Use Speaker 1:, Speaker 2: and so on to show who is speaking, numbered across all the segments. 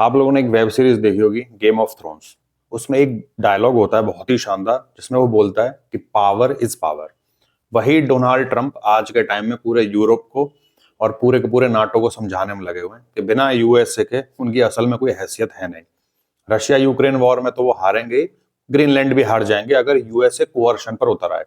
Speaker 1: आप लोगों ने एक वेब सीरीज देखी होगी गेम ऑफ थ्रोन्स। उसमें एक डायलॉग होता है बहुत ही शानदार, जिसमें वो बोलता है कि पावर इज पावर। वही डोनाल्ड ट्रंप आज के टाइम में पूरे यूरोप को और पूरे के पूरे नाटो को समझाने में लगे हुए हैं कि बिना यूएसए के उनकी असल में कोई हैसियत है नहीं। रशिया यूक्रेन वॉर में तो वो हारेंगे, ग्रीनलैंड भी हार जाएंगे अगर यूएसए कोअर्शन पर उतर आए।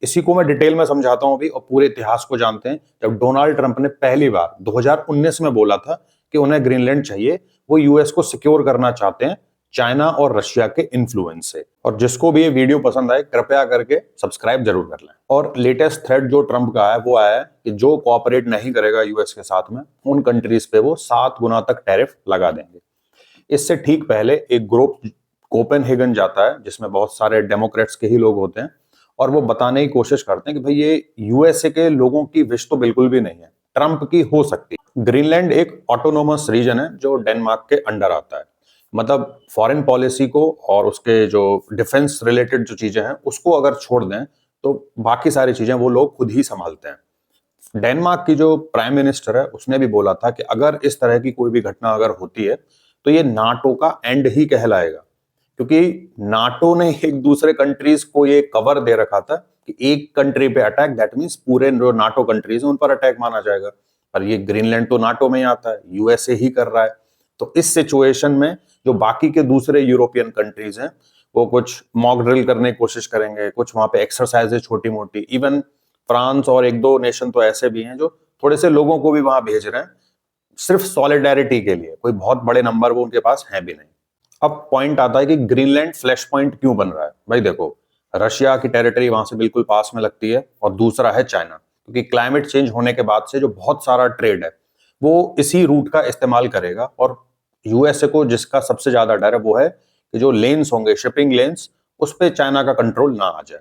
Speaker 1: इसी को मैं डिटेल में समझाता हूं अभी, और पूरे इतिहास को जानते हैं। जब डोनाल्ड ट्रंप ने पहली बार 2019 में बोला था कि उन्हें ग्रीनलैंड चाहिए, वो यूएस को सिक्योर करना चाहते हैं चाइना और रशिया के इन्फ्लुएंस से। और जिसको भी ये वीडियो पसंद आए कृपया करके सब्सक्राइब जरूर कर लें। और लेटेस्ट थ्रेट जो ट्रंप का है वो आया है कि जो कोऑपरेट नहीं करेगा यूएस के साथ में, उन कंट्रीज पे वो 7 गुना तक टैरिफ लगा देंगे। इससे ठीक पहले एक ग्रुप कोपेनहेगन जाता है जिसमें बहुत सारे डेमोक्रेट्स के ही लोग होते हैं, और वो बताने की कोशिश करते हैं कि भाई ये यूएसए के लोगों की विश तो बिल्कुल भी नहीं है, ट्रंप की हो सकती है। ग्रीनलैंड एक ऑटोनोमस रीजन है जो डेनमार्क के अंडर आता है। मतलब फॉरेन पॉलिसी को और उसके जो डिफेंस रिलेटेड जो चीजें हैं उसको अगर छोड़ दें तो बाकी सारी चीजें वो लोग खुद ही संभालते हैं। डेनमार्क की जो प्राइम मिनिस्टर है उसने भी बोला था कि अगर इस तरह की कोई भी घटना अगर होती है तो ये नाटो का एंड ही कहलाएगा, क्योंकि नाटो ने एक दूसरे कंट्रीज को ये कवर दे रखा था कि एक कंट्री पे अटैक दैट मींस पूरे जो नाटो कंट्रीज हैं उन पर अटैक माना जाएगा। पर ये ग्रीनलैंड तो नाटो में ही आता है, यूएसए ही कर रहा है। तो इस सिचुएशन में जो बाकी के दूसरे यूरोपियन कंट्रीज हैं वो कुछ मॉक ड्रिल करने की कोशिश करेंगे, कुछ वहां पे एक्सरसाइजेज छोटी मोटी। इवन फ्रांस और एक दो नेशन तो ऐसे भी हैं जो थोड़े से लोगों को भी वहां भेज रहे हैं सिर्फ सॉलिडेरिटी के लिए। कोई बहुत बड़े नंबर वो उनके पास है भी नहीं। अब पॉइंट आता है कि ग्रीनलैंड फ्लैश पॉइंट क्यों बन रहा है। भाई देखो, रशिया की टेरिटरी वहां से बिल्कुल पास में लगती है, और दूसरा है चाइना, क्योंकि क्लाइमेट चेंज होने के बाद से जो बहुत सारा ट्रेड है वो इसी रूट का इस्तेमाल करेगा। और यूएसए को जिसका सबसे ज्यादा डर है वो है कि जो लेन्स होंगे, शिपिंग लेन्स, उस पर चाइना का कंट्रोल ना आ जाए।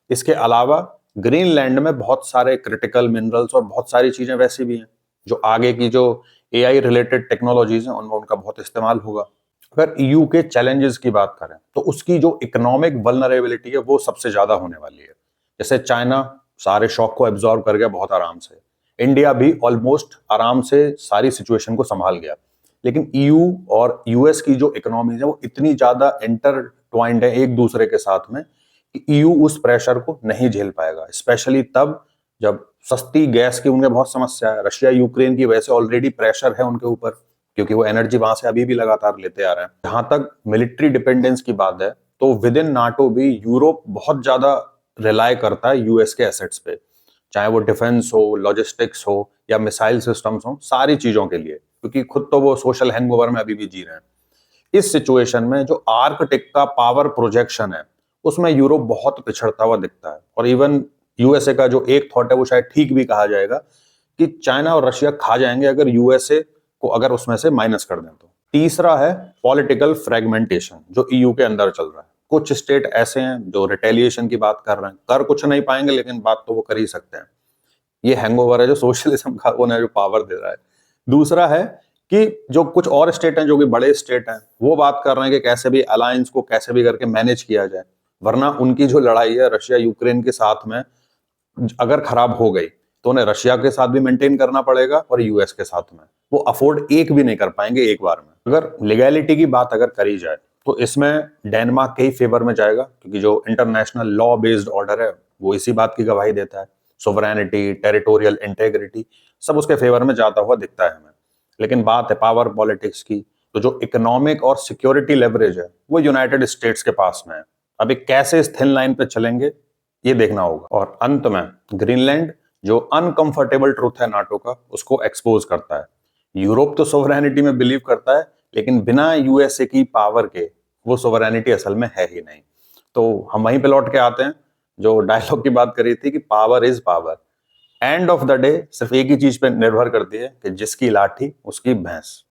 Speaker 1: इसके अलावा ग्रीनलैंड में बहुत सारे क्रिटिकल मिनरल्स और बहुत सारी चीजें वैसी भी हैं जो आगे की जो एआई रिलेटेड टेक्नोलॉजीज हैं उनमें उनका बहुत इस्तेमाल होगा। अगर ईयू के चैलेंजेस की बात करें तो उसकी जो इकोनॉमिक वल्नरेबिलिटी है वो सबसे ज्यादा होने वाली है। जैसे चाइना सारे शॉक को एब्जॉर्व कर गया बहुत आराम से, इंडिया भी ऑलमोस्ट आराम से सारी सिचुएशन को संभाल गया। लेकिन ईयू और यूएस की जो इकोनॉमीज है वो इतनी ज्यादा इंटरट्वाइंड है एक दूसरे के साथ में कि ईयू उस प्रेशर को नहीं झेल पाएगा, स्पेशली तब जब सस्ती गैस की उनके बहुत समस्या है। रशिया यूक्रेन की वजह से ऑलरेडी प्रेशर है उनके ऊपर, क्योंकि वो एनर्जी वहां से अभी भी लगातार लेते आ रहे हैं। जहां तक मिलिट्री डिपेंडेंस की बात है तो विद इन नाटो भी यूरोप बहुत ज्यादा रिलाय करता है यूएस के एसेट्स पे, चाहे वो डिफेंस हो, लॉजिस्टिक्स हो या मिसाइल सिस्टम्स हो, सारी चीजों के लिए, क्योंकि खुद तो वो सोशल हैंगओवर में अभी भी जी रहे हैं। इस सिचुएशन में जो आर्कटिक का पावर प्रोजेक्शन है उसमें यूरोप बहुत पिछड़ता हुआ दिखता है। और इवन यूएसए का जो एक थॉट है वो शायद ठीक भी कहा जाएगा कि चाइना और रशिया खा जाएंगे अगर यूएसए को अगर उसमें से माइनस कर दें तो। तीसरा है पॉलिटिकल फ्रेगमेंटेशन जो ईयू के अंदर चल रहा है। कुछ स्टेट ऐसे हैं जो रिटेलिएशन की बात कर रहे हैं, कर कुछ नहीं पाएंगे लेकिन बात तो वो कर ही सकते हैं। ये हैंगओवर है जो सोशलिज्म का उन्हें जो पावर दे रहा है। दूसरा है कि जो कुछ और स्टेट हैं जो कि बड़े स्टेट हैं वो बात कर रहे हैं कि कैसे भी अलायंस को कैसे भी करके मैनेज किया जाए, वरना उनकी जो लड़ाई है रशिया यूक्रेन के साथ में अगर खराब हो गई तो उन्हें रशिया के साथ भी मेंटेन करना पड़ेगा और यूएस के साथ में। वो अफोर्ड एक भी नहीं कर पाएंगे एक बार में। अगर लीगैलिटी की बात अगर करी जाए तो इसमें डेनमार्क के ही फेवर में जाएगा, क्योंकि जो इंटरनेशनल लॉ बेस्ड ऑर्डर है वो इसी बात की गवाही देता है। सोवरेनिटी, टेरिटोरियल इंटेग्रिटी सब उसके फेवर में जाता हुआ दिखता है हमें। लेकिन बात है पावर पॉलिटिक्स की, तो जो इकोनॉमिक और सिक्योरिटी लेवरेज है वो यूनाइटेड स्टेट्स के पास में है। अभी कैसे इस थिन लाइन पे चलेंगे ये देखना होगा। और अंत में ग्रीनलैंड जो अनकंफर्टेबल ट्रूथ है नाटो का उसको एक्सपोज करता है। यूरोप तो सोवरेनिटी में बिलीव करता है, लेकिन बिना यूएसए की पावर के वो सोवरेनिटी असल में है ही नहीं। तो हम वहीं पे लौट के आते हैं जो डायलॉग की बात करी थी कि power is power. End of the day सिर्फ एक ही चीज पे निर्भर करती है कि जिसकी लाठी उसकी भैंस।